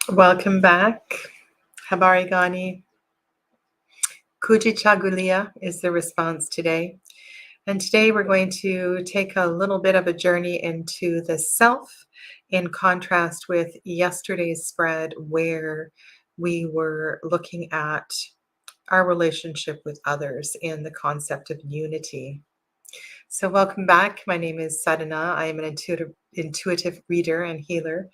Welcome back. Habari gani? Kujichagulia is the response today. And today we're going to take a little bit of a journey into the self in contrast with yesterday's spread where we were looking at our relationship with others in the concept of unity. So welcome back. My name is Sadhana. I am an intuitive reader and healer.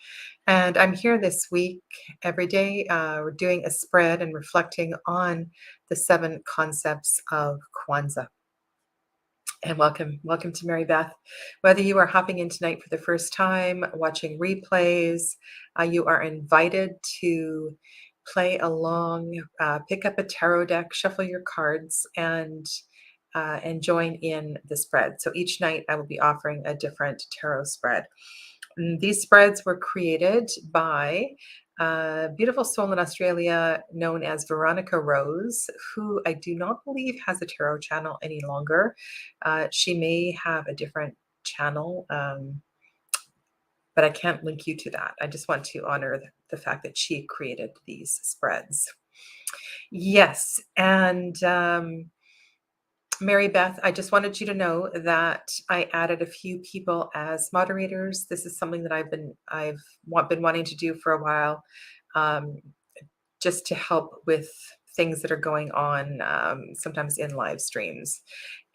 And I'm here this week every day. We're doing a spread and reflecting on the 7 concepts of Kwanzaa. And welcome to Mary Beth. Whether you are hopping in tonight for the first time, watching replays, you are invited to play along, pick up a tarot deck, shuffle your cards, and join in the spread. So each night I will be offering a different tarot spread. These spreads were created by a beautiful soul in Australia known as Veronica Rose, who I do not believe has a tarot channel any longer. She may have a different channel, but I can't link you to that. I just want to honor the fact that she created these spreads. Yes, and Mary Beth, I just wanted you to know that I added a few people as moderators. This is something that I've been wanting to do for a while, um, just to help with things that are going on sometimes in live streams.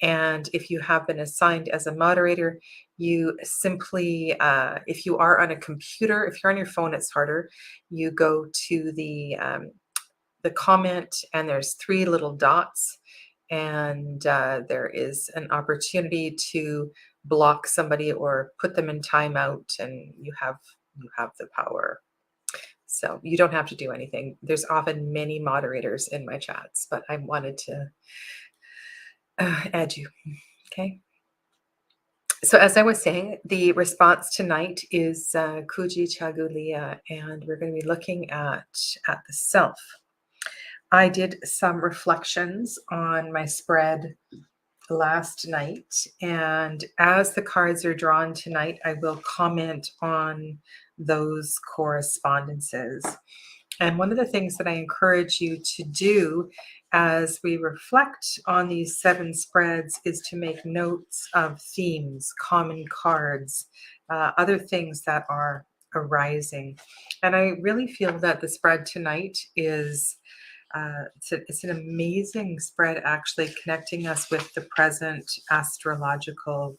And if you have been assigned as a moderator, you simply, if you are on a computer, if you're on your phone, it's harder. You go to the comment, and there's 3 little dots, and there is an opportunity to block somebody or put them in timeout, and you have the power. So you don't have to do anything. There's often many moderators in my chats, but I wanted to add you. Okay. So as I was saying, the response tonight is Kujichagulia, and we're going to be looking at the self. I did some reflections on my spread last night, and as the cards are drawn tonight, I will comment on those correspondences. And one of the things that I encourage you to do as we reflect on these 7 spreads is to make notes of themes, common cards, other things that are arising. And I really feel that the spread tonight is it's an amazing spread, actually connecting us with the present astrological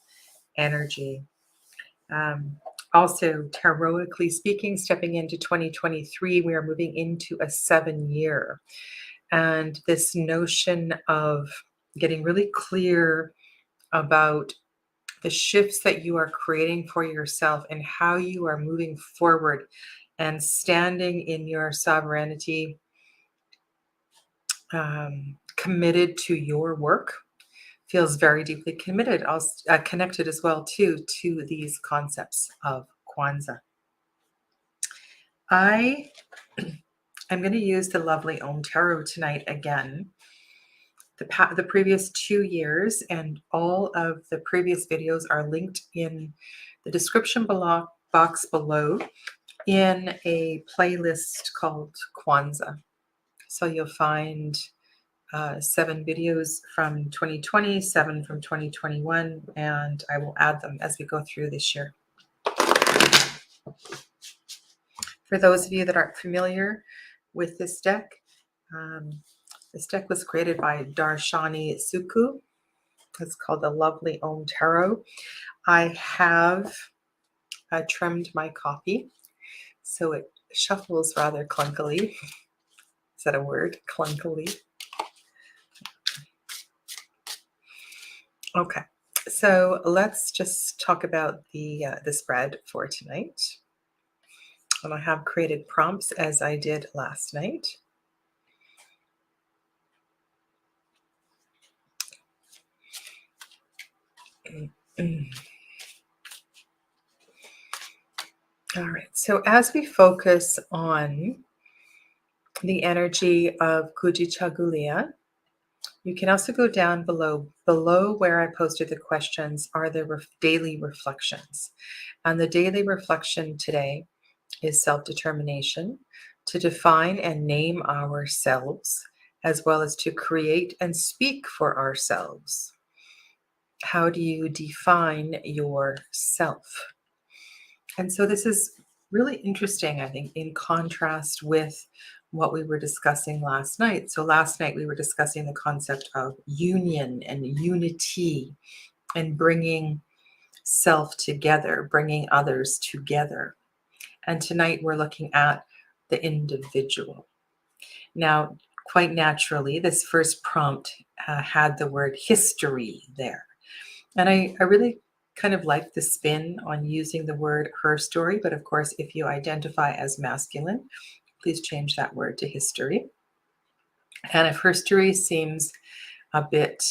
energy. Also, tarotically speaking, stepping into 2023, we are moving into a 7-year. And this notion of getting really clear about the shifts that you are creating for yourself and how you are moving forward and standing in your sovereignty, committed to your work, feels very deeply committed, connected as well to these concepts of Kwanzaa. I am going to use the lovely Om Tarot tonight again. The previous 2 years and all of the previous videos are linked in the description box below in a playlist called Kwanzaa. So you'll find 7 videos from 2020, 7 from 2021, and I will add them as we go through this year. For those of you that aren't familiar with this deck was created by Darshani Suku. It's called the Lovely Om Tarot. I have trimmed my copy, so it shuffles rather clunkily. Is that a word? Clunkily. Okay, so let's just talk about the spread for tonight. And I have created prompts as I did last night. All right, so as we focus on the energy of Kujichagulia, you can also go down below where I posted the questions are the daily reflections. And the daily reflection today is self-determination, to define and name ourselves, as well as to create and speak for ourselves. How do you define yourself? And so this is really interesting, I think, in contrast with what we were discussing last night. So last night we were discussing the concept of union and unity and bringing self together, bringing others together. And tonight we're looking at the individual. Now, quite naturally, this first prompt had the word history there. And I really kind of like the spin on using the word her story. But of course, if you identify as masculine, please change that word to history. And if her story seems a bit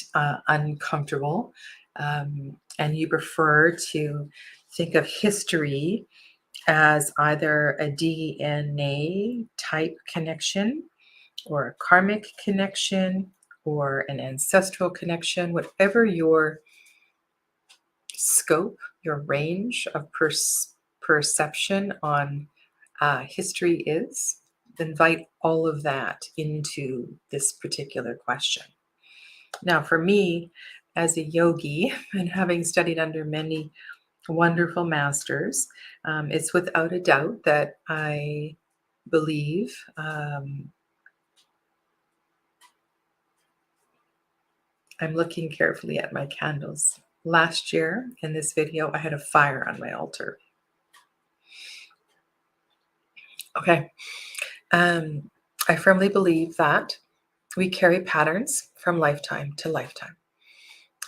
uncomfortable, and you prefer to think of history as either a DNA type connection or a karmic connection or an ancestral connection, whatever your scope, your range of perception on history is, invite all of that into this particular question. Now, for me, as a yogi and having studied under many wonderful masters, it's without a doubt that I believe I'm looking carefully at my candles. Last year in this video, I had a fire on my altar. Okay. I firmly believe that we carry patterns from lifetime to lifetime,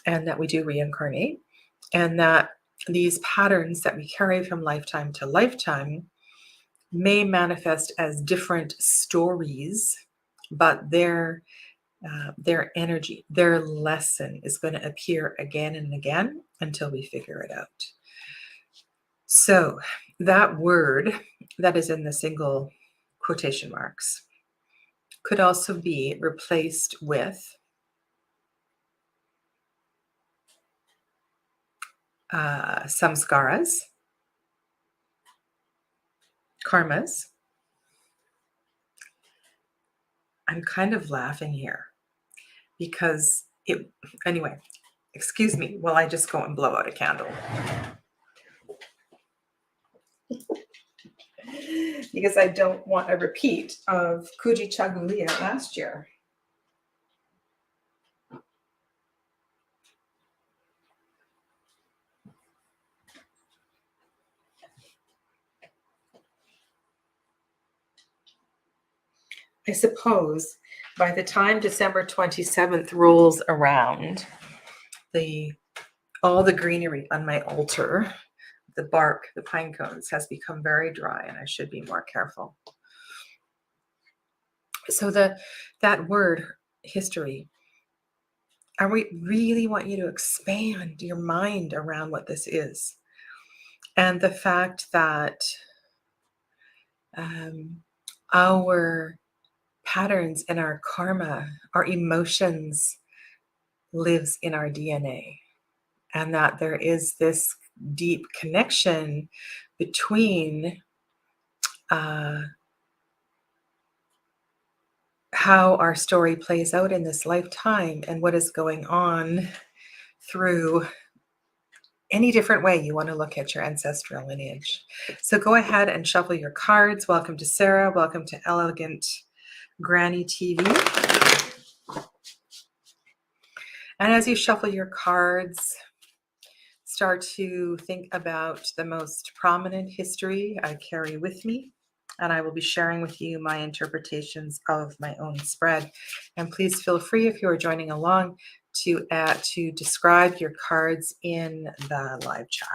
and that we do reincarnate, and that these patterns that we carry from lifetime to lifetime may manifest as different stories, but their energy, their lesson is going to appear again and again until we figure it out. So that word that is in the single quotation marks could also be replaced with samskaras, karmas. I'm kind of laughing here because anyway, excuse me while I just go and blow out a candle. Because I don't want a repeat of Kujichagulia last year. I suppose by the time December 27th rolls around, all the greenery on my altar, the bark, the pine cones, has become very dry, and I should be more careful. So that word, history, I really want you to expand your mind around what this is. And the fact that our patterns and our karma, our emotions lives in our DNA. And that there is this deep connection between how our story plays out in this lifetime and what is going on through any different way you want to look at your ancestral lineage. So go ahead and shuffle your cards. Welcome to Sarah. Welcome to Elegant Granny TV. And as you shuffle your cards, start to think about the most prominent history I carry with me. And I will be sharing with you my interpretations of my own spread. And please feel free, if you are joining along, to describe your cards in the live chat.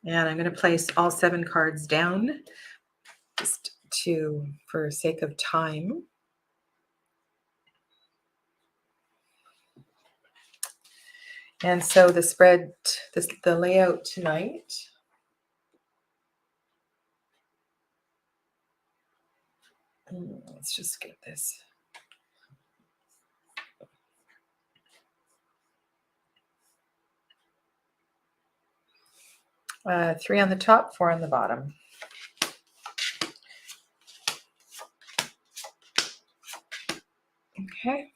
And I'm going to place all 7 cards down just for sake of time. And so the spread, the layout tonight. Let's just get this. 3 on the top, 4 on the bottom. Okay.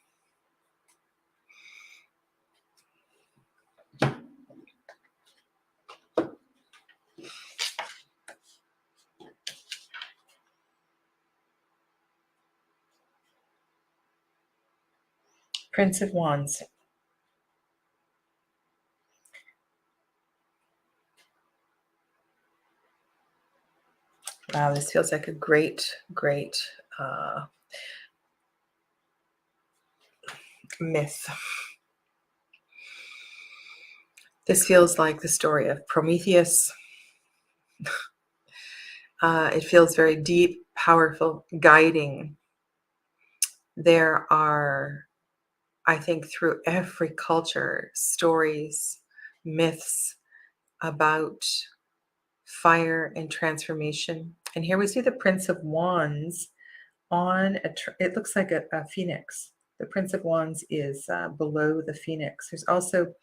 Prince of Wands. Wow, this feels like a great myth. This feels like the story of Prometheus. It feels very deep, powerful, guiding. There are, I think, through every culture, stories, myths about fire and transformation. And here we see the Prince of Wands on it looks like a phoenix. The Prince of Wands is below the phoenix. There's also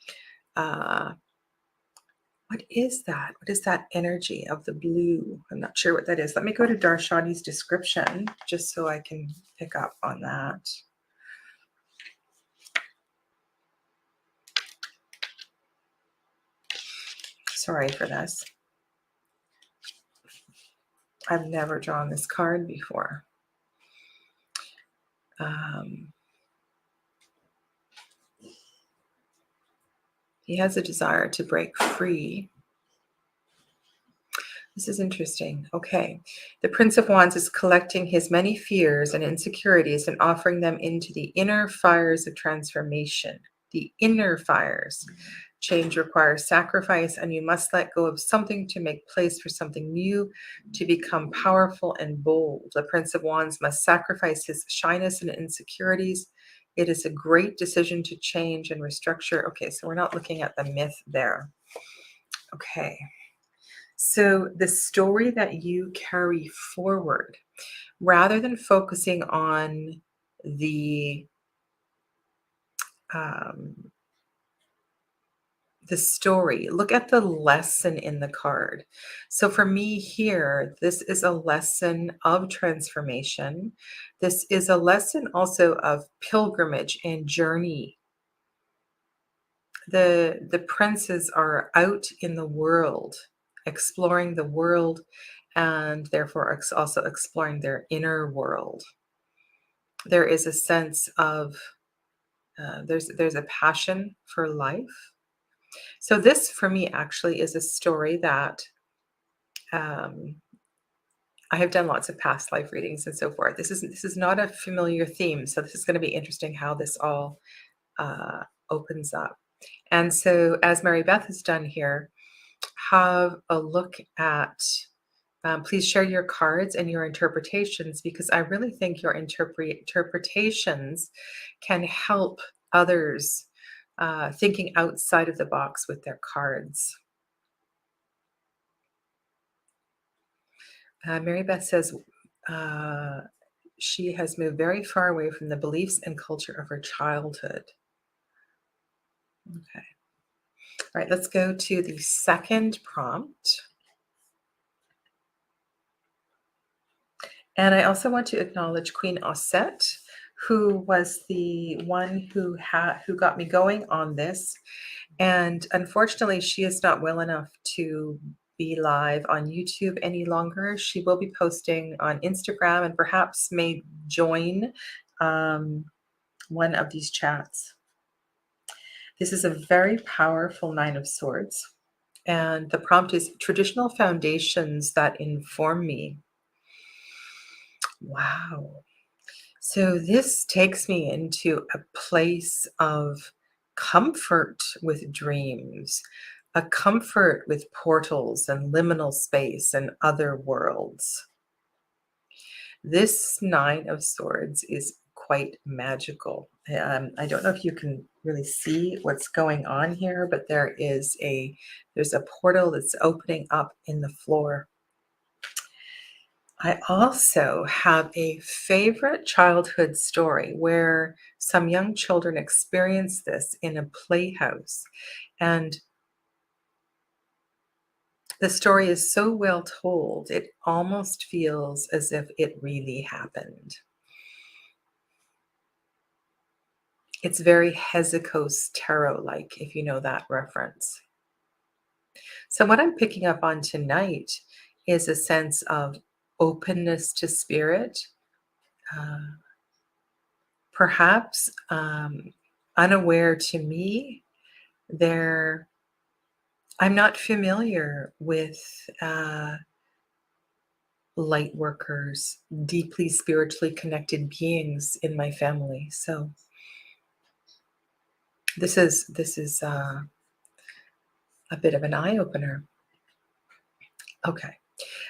what is that? What is that energy of the blue? I'm not sure what that is. Let me go to Darshani's description just so I can pick up on that. Sorry for this. I've never drawn this card before. He has a desire to break free. This is interesting. Okay. The Prince of Wands is collecting his many fears and insecurities and offering them into the inner fires of transformation. The inner fires. Change requires sacrifice, and you must let go of something to make place for something new, to become powerful and bold. The Prince of Wands must sacrifice his shyness and insecurities. It is a great decision to change and restructure. Okay, so we're not looking at the myth there. Okay. So the story that you carry forward, rather than focusing on the story, look at the lesson in the card. So for me here, this is a lesson of transformation. This is a lesson also of pilgrimage and journey. The princes are out in the world, exploring the world, and therefore also exploring their inner world. There is a sense of there's a passion for life. So this, for me, actually is a story that I have done lots of past life readings and so forth. This is not a familiar theme, so this is going to be interesting how this all opens up. And so, as Mary Beth has done here, have a look at. Please share your cards and your interpretations, because I really think your interpretations can help others thinking outside of the box with their cards. Mary Beth says she has moved very far away from the beliefs and culture of her childhood. Okay. All right, let's go to the second prompt. And I also want to acknowledge Queen Osset, who was the one who got me going on this. And unfortunately, she is not well enough to be live on YouTube any longer. She will be posting on Instagram and perhaps may join one of these chats. This is a very powerful Nine of Swords. And the prompt is traditional foundations that inform me. Wow. So this takes me into a place of comfort with dreams, a comfort with portals and liminal space and other worlds. This Nine of Swords is quite magical. I don't know if you can really see what's going on here, but there's a portal that's opening up in the floor. I also have a favorite childhood story where some young children experience this in a playhouse. And The story is so well told, it almost feels as if it really happened. It's very Hezekiah's tarot-like, if you know that reference. So what I'm picking up on tonight is a sense of openness to spirit, uh, perhaps unaware to me. There, I'm not familiar with light workers, deeply spiritually connected beings in my family. So this is a bit of an eye opener. Okay.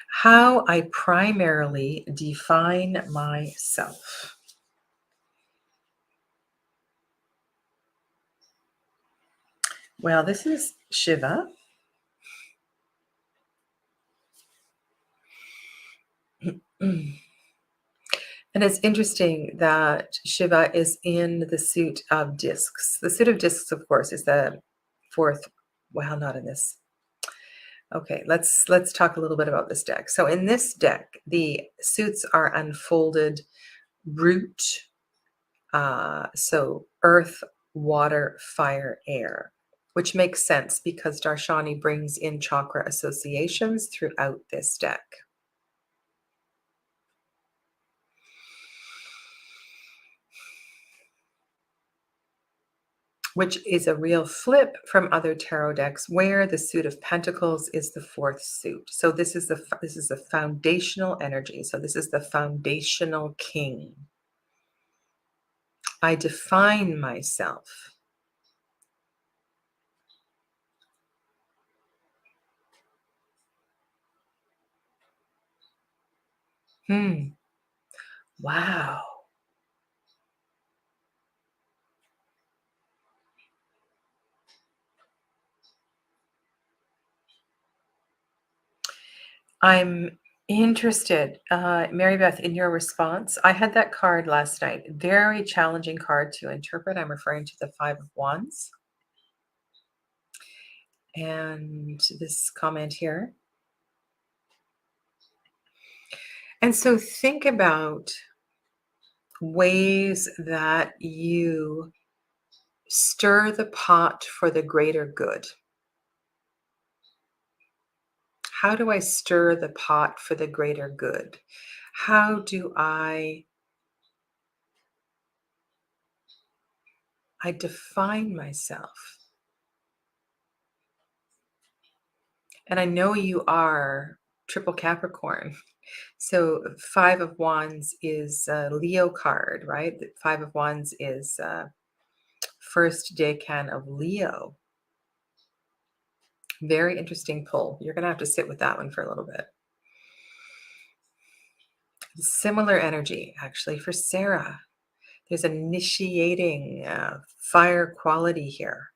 How I primarily define myself. Well, this is Shiva. And it's interesting that Shiva is in the suit of discs. The suit of discs, of course, is the fourth. Well, not in this. Okay, let's talk a little bit about this deck. So in this deck, the suits are unfolded root. So earth, water, fire, air, which makes sense because Darshani brings in chakra associations throughout this deck. Which is a real flip from other tarot decks where the suit of pentacles is the fourth suit. So this is the foundational energy. So this is the foundational king. I define myself. Wow. I'm interested, Mary Beth, in your response. I had that card last night. Very challenging card to interpret. I'm referring to the Five of Wands. And this comment here. And so think about ways that you stir the pot for the greater good. How do I stir the pot for the greater good? How do I define myself? And I know you are triple Capricorn. So Five of Wands is a Leo card, right? The Five of Wands is first decan of Leo. Very interesting pull. You're going to have to sit with that one for a little bit. Similar energy, actually, for Sarah. There's an initiating fire quality here.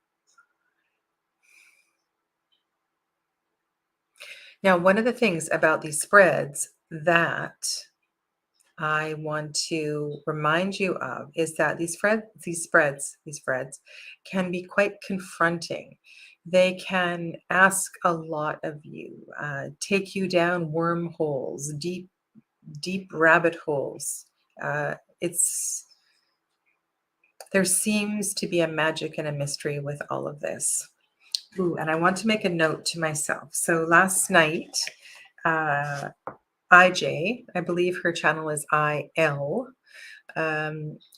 Now, one of the things about these spreads that I want to remind you of is that these spreads can be quite confronting. They can ask a lot of you, take you down wormholes, deep rabbit holes. There seems to be a magic and a mystery with all of this. Ooh, and I want to make a note to myself. So last night, IJ, I believe her channel is IL,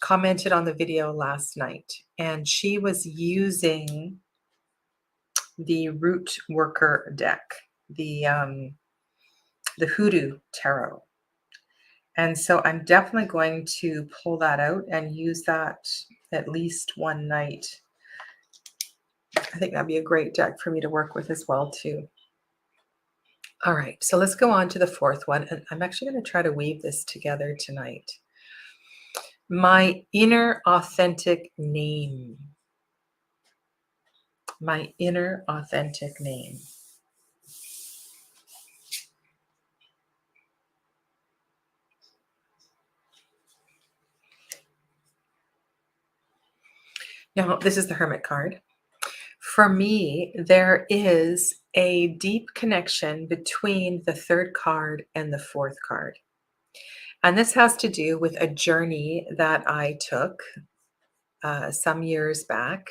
commented on the video last night, and she was using the Root Worker deck, the Hoodoo Tarot. And so I'm definitely going to pull that out and use that at least one night. I think that'd be a great deck for me to work with as well, too. All right, so let's go on to the fourth one. And I'm actually going to try to weave this together tonight. My inner authentic name. My inner authentic name. Now, this is the Hermit card. For me, there is a deep connection between the third card and the fourth card. And this has to do with a journey that I took some years back,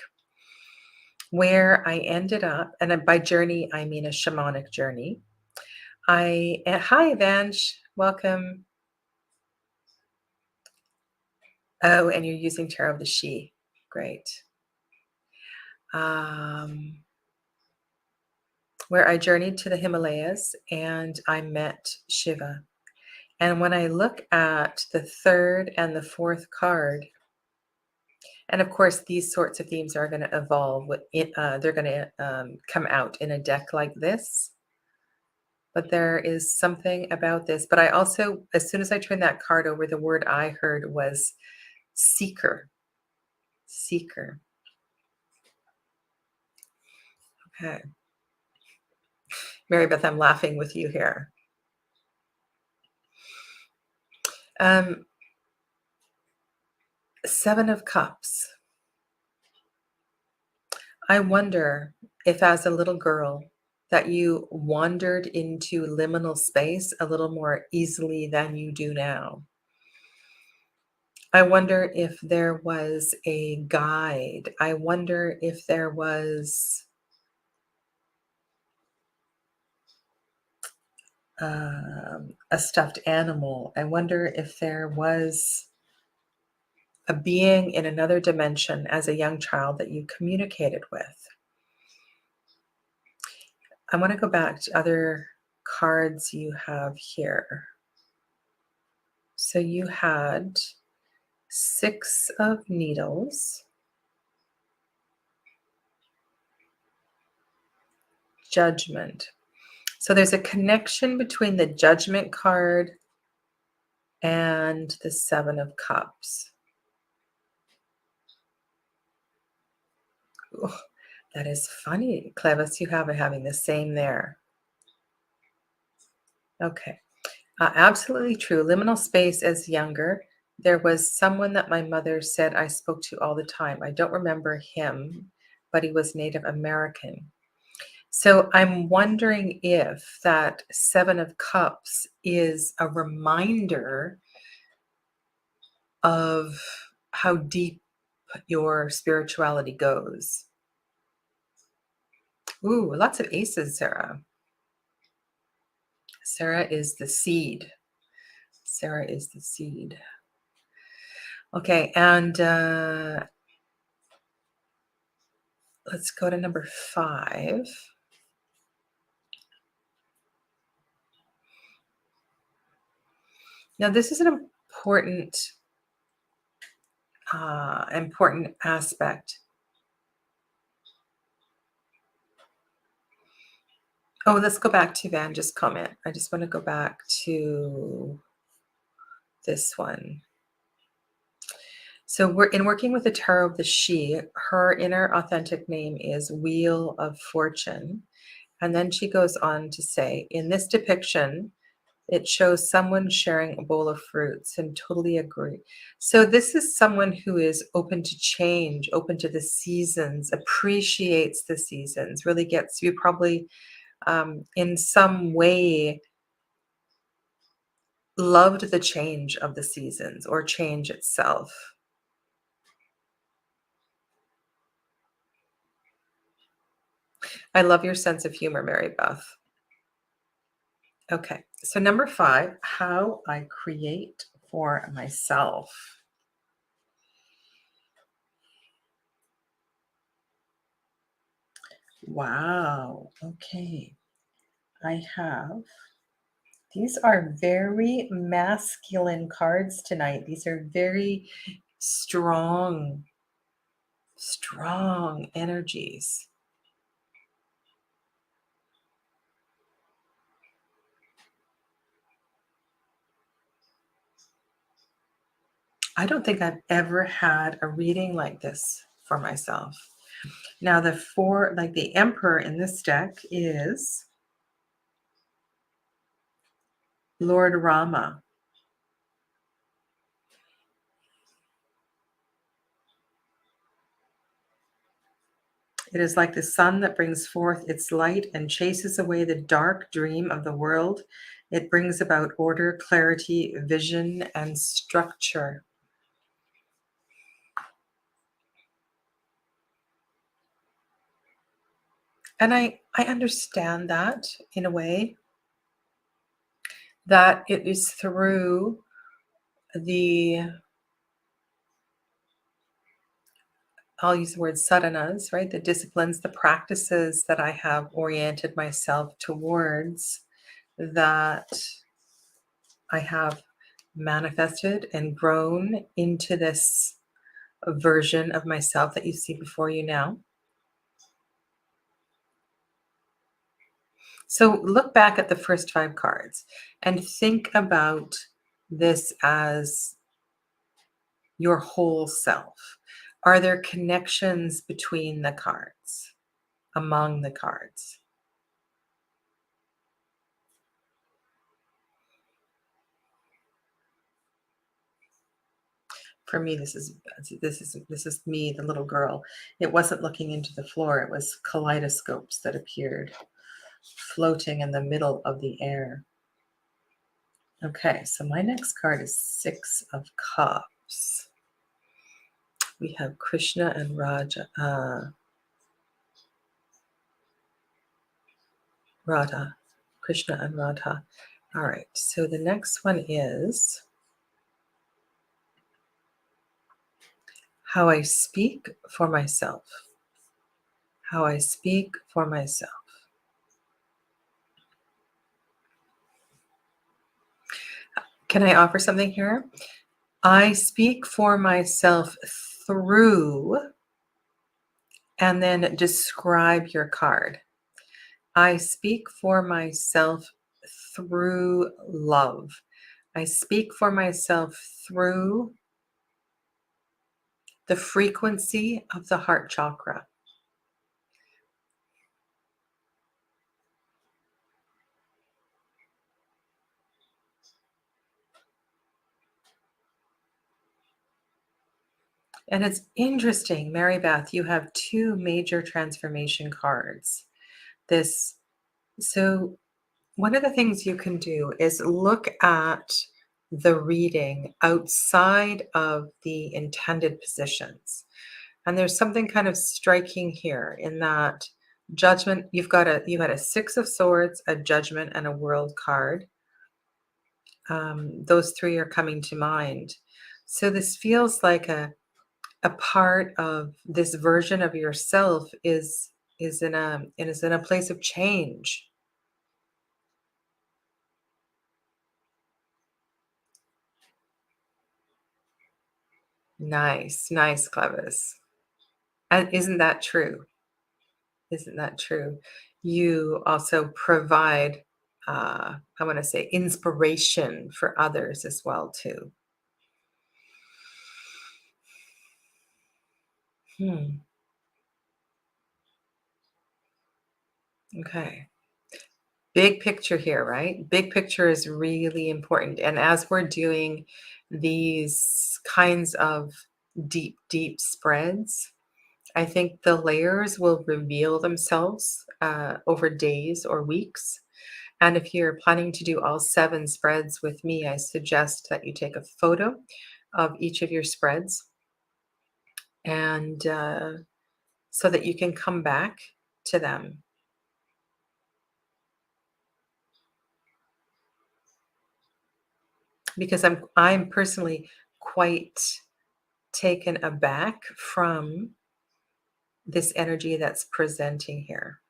where I ended up, and by journey, I mean a shamanic journey. Hi, Vanj, welcome. Oh, and you're using Tarot of the She. Great. Where I journeyed to the Himalayas and I met Shiva. And when I look at the third and the fourth card, and of course, these sorts of themes are going to evolve. They're going to come out in a deck like this. But there is something about this. But I also, as soon as I turned that card over, the word I heard was seeker. Seeker. Okay. Mary Beth, I'm laughing with you here. Seven of Cups. I wonder if as a little girl that you wandered into liminal space a little more easily than you do now. I wonder if there was a guide. I wonder if there was a stuffed animal. I wonder if there was a being in another dimension as a young child that you communicated with. I want to go back to other cards you have here. So you had 6 of Needles, Judgment. So there's a connection between the Judgment card and the 7 of Cups. Ooh, that is funny, Clevis. You have it having the same there. Okay. Absolutely true. Liminal space as younger. There was someone that my mother said I spoke to all the time. I don't remember him, but he was Native American. So I'm wondering if that 7 of Cups is a reminder of how deep your spirituality goes. Ooh, lots of aces, Sarah. Sarah is the seed. Sarah is the seed. Okay, and let's go to number 5. Now, this is an important aspect. Oh, let's go back to Vanja's comment. I just want to go back to this one. So we're in working with the Tarot of the She, her inner authentic name is Wheel of Fortune. And then she goes on to say, in this depiction, it shows someone sharing a bowl of fruits, and totally agree. So this is someone who is open to change, open to the seasons, appreciates the seasons, really gets you probably in some way loved the change of the seasons or change itself. I love your sense of humor, Mary Beth. Okay, so number 5, how I create for myself. Wow, okay. I have, these are very masculine cards tonight. These are very strong, strong energies. I don't think I've ever had a reading like this for myself. Now the 4, like the Emperor in this deck is Lord Rama. It is like the sun that brings forth its light and chases away the dark dream of the world. It brings about order, clarity, vision, and structure. And I understand that in a way, that it is through the, I'll use the word sadhanas, right? The disciplines, the practices that I have oriented myself towards, that I have manifested and grown into this version of myself that you see before you now. So look back at the first 5 cards and think about this as your whole self. Are there connections between the cards, among the cards? For me, this is me, the little girl. It wasn't looking into the floor. It was kaleidoscopes that appeared, floating in the middle of the air. Okay, so my next card is 6 of Cups. We have Krishna and Radha. Krishna and Radha. All right, so the next one is how I speak for myself. How I speak for myself. Can I offer something here? I speak for myself through, and then describe your card. I speak for myself through love. I speak for myself through the frequency of the heart chakra. And it's interesting, Mary Beth, you have 2 major transformation cards. So one of the things you can do is look at the reading outside of the intended positions. And there's something kind of striking here in that judgment. You had a 6 of Swords, a Judgment, and a World card. Those 3 are coming to mind. So this feels like a part of this version of yourself is in a place of change. Nice, Clevis. And isn't that true? Isn't that true? You also provide, I want to say, inspiration for others as well, too. Okay. Big picture here, right? Big picture is really important. And as we're doing these kinds of deep spreads, I think the layers will reveal themselves over days or weeks. And if you're planning to do all 7 spreads with me, I suggest that you take a photo of each of your spreads, and so that you can come back to them. Because I'm personally quite taken aback from this energy that's presenting here.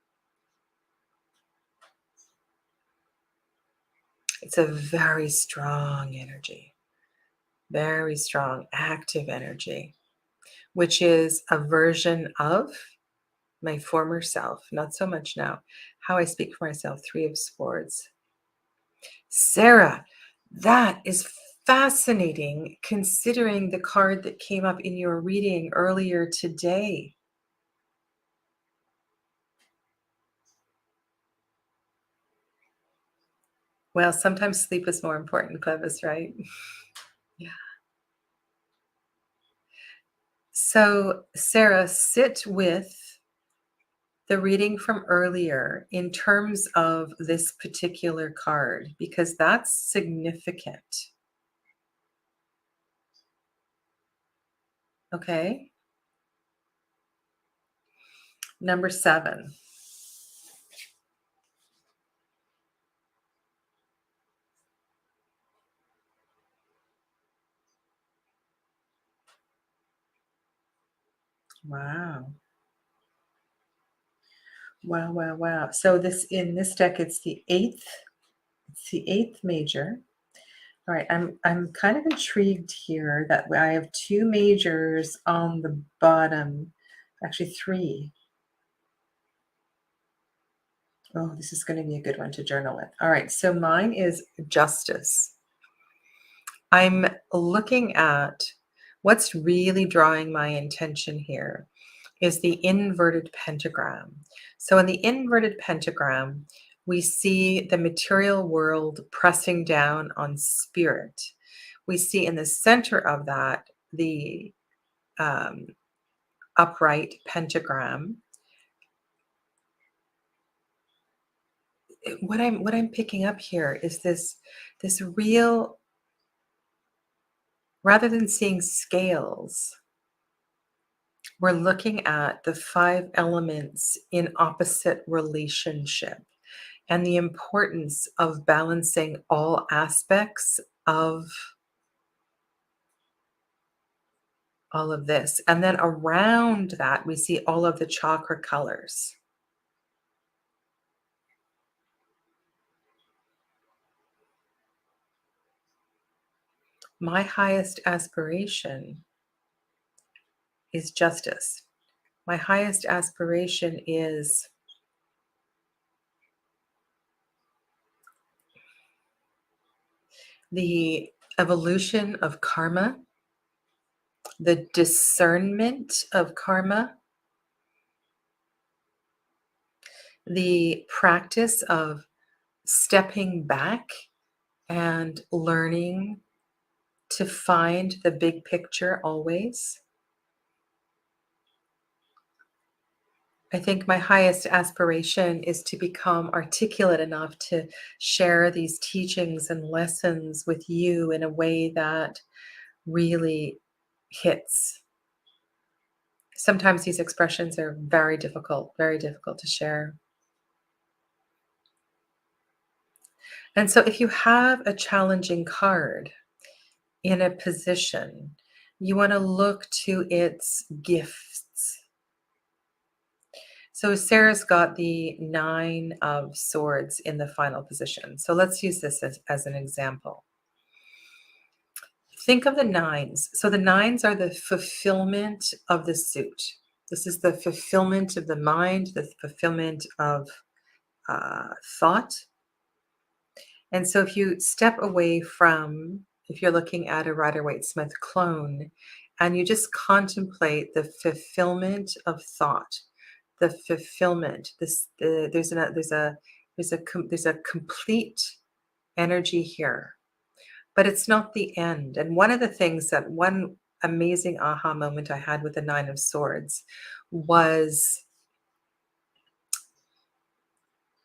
It's a very strong energy, very strong, active energy, which is a version of my former self, not so much now. How I speak for myself, 3 of Swords. Sarah, that is fascinating considering the card that came up in your reading earlier today. Well, sometimes sleep is more important, Clevis, right? Yeah. So, Sarah, sit with the reading from earlier in terms of this particular card, because that's significant. Okay. Number 7. Wow. Wow, wow, wow. So this in this deck, it's the eighth major. All right, I'm kind of intrigued here that I have 2 majors on the bottom. Actually 3. Oh, this is going to be a good one to journal with. All right, so mine is justice. I'm looking at what's really drawing my attention here is the inverted pentagram. So in the inverted pentagram, we see the material world pressing down on spirit. We see in the center of that the um, upright pentagram. What I'm picking up here is this real, rather than seeing scales, we're looking at the 5 elements in opposite relationship and the importance of balancing all aspects of all of this. And then around that, we see all of the chakra colors. My highest aspiration is justice. My highest aspiration is the evolution of karma, the discernment of karma, the practice of stepping back and learning to find the big picture always. I think my highest aspiration is to become articulate enough to share these teachings and lessons with you in a way that really hits. Sometimes these expressions are very difficult to share. And so if you have a challenging card in a position, you want to look to its gifts. So Sarah's got the 9 of swords in the final position. So let's use this as an example. Think of the 9s. So the 9s are the fulfillment of the suit. This is the fulfillment of the mind, the fulfillment of thought. And so if you step away from, if you're looking at a Rider-Waite-Smith clone, and you just contemplate the fulfillment of thought, the fulfillment, there's a complete energy here, but it's not the end. And one of the things that one amazing aha moment I had with the 9 of Swords was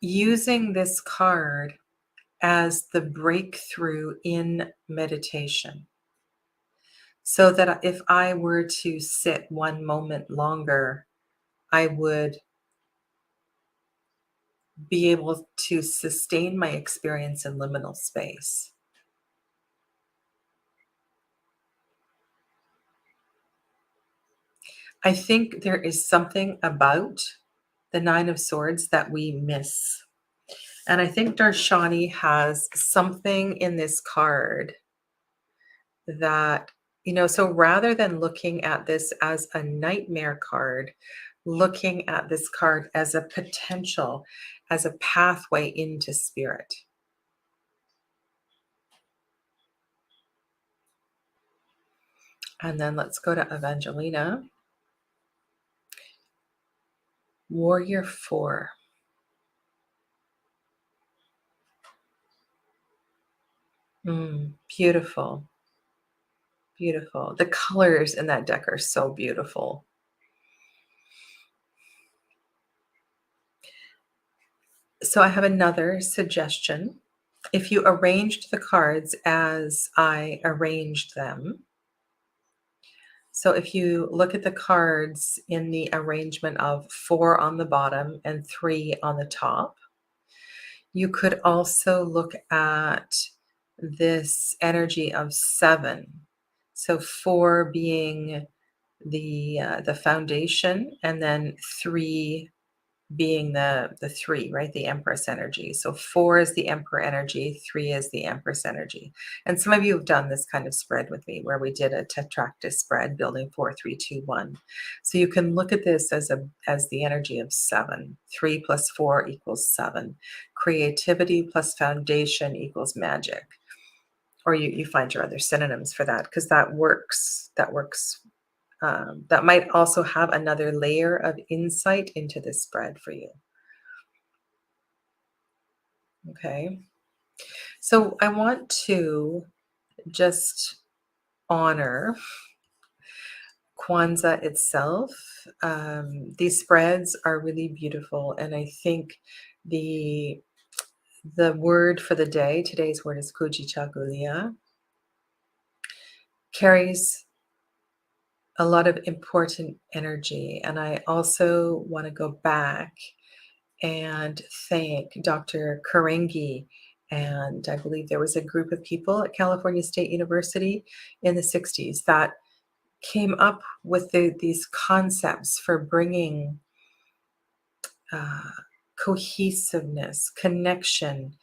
using this card as the breakthrough in meditation. So that if I were to sit one moment longer, I would be able to sustain my experience in liminal space. I think there is something about the 9 of Swords that we miss. And I think Darshani has something in this card that, so rather than looking at this as a nightmare card, looking at this card as a potential, as a pathway into spirit. And then let's go to Evangelina. Warrior 4. Beautiful. Beautiful. The colors in that deck are so beautiful. So I have another suggestion. If you arranged the cards as I arranged them, so if you look at the cards in the arrangement of 4 on the bottom and 3 on the top, you could also look at this energy of 7. So 4 being the foundation, and then 3 being the 3, right? The Empress energy. So 4 is the Emperor energy, 3 is the Empress energy. And some of you have done this kind of spread with me where we did a tetractys spread, building 4, 3, 2, 1. So you can look at this as the energy of 7. 3 plus 4 equals 7. Creativity plus foundation equals magic. Or you find your other synonyms for that, because that works. That works. That might also have another layer of insight into this spread for you. Okay. So I want to just honor Kwanzaa itself. These spreads are really beautiful, and I think the word for the day, today's word is Kujichagulia, carries a lot of important energy. And I also want to go back and thank Dr. Karengi. And I believe there was a group of people at California State University in the 60s that came up with these concepts for bringing uh, cohesiveness, connection,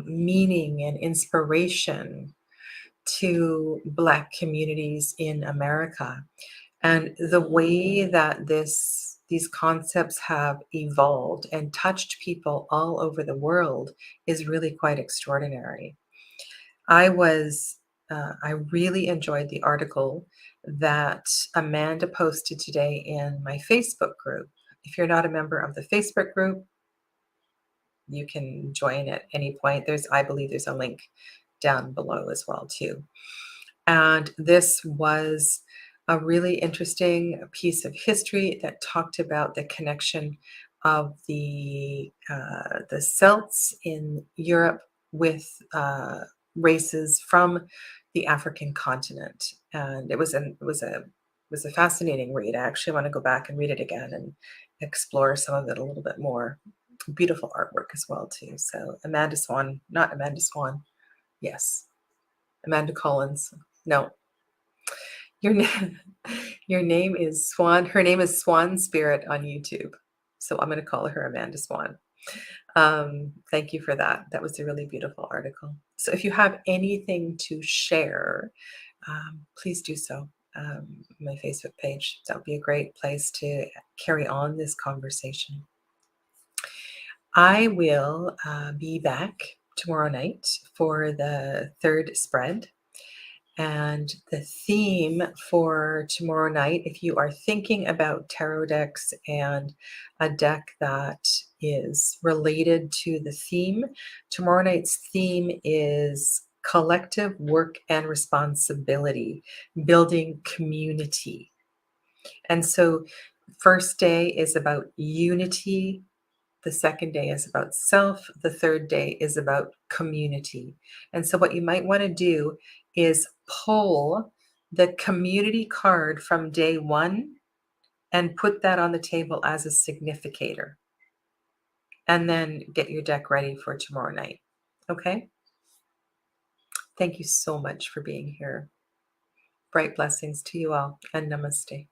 meaning, and inspiration to Black communities in America. And the way that these concepts have evolved and touched people all over the world is really quite extraordinary. I really enjoyed the article that Amanda posted today in my Facebook group. If you're not a member of the Facebook group, you can join at any point. I believe there's a link down below as well too. And this was a really interesting piece of history that talked about the connection of the Celts in Europe with races from the African continent. And it was a fascinating read. I actually want to go back and read it again and explore some of it a little bit more. Beautiful artwork as well too. So Amanda Swan, not Amanda Swan. Yes. Amanda Collins. No, your name, your name is Swan. Her name is Swan Spirit on YouTube. So I'm going to call her Amanda Swan. Thank you for that. That was a really beautiful article. So if you have anything to share, please do so. My Facebook page. That would be a great place to carry on this conversation. I will be back tomorrow night for the third spread. And the theme for tomorrow night, if you are thinking about tarot decks and a deck that is related to the theme, tomorrow night's theme is collective work and responsibility, building community. And so, first day is about unity. The second day is about self. The third day is about community. And so what you might want to do is pull the community card from day 1 and put that on the table as a significator. And then get your deck ready for tomorrow night. Okay? Thank you so much for being here. Bright blessings to you all, and namaste.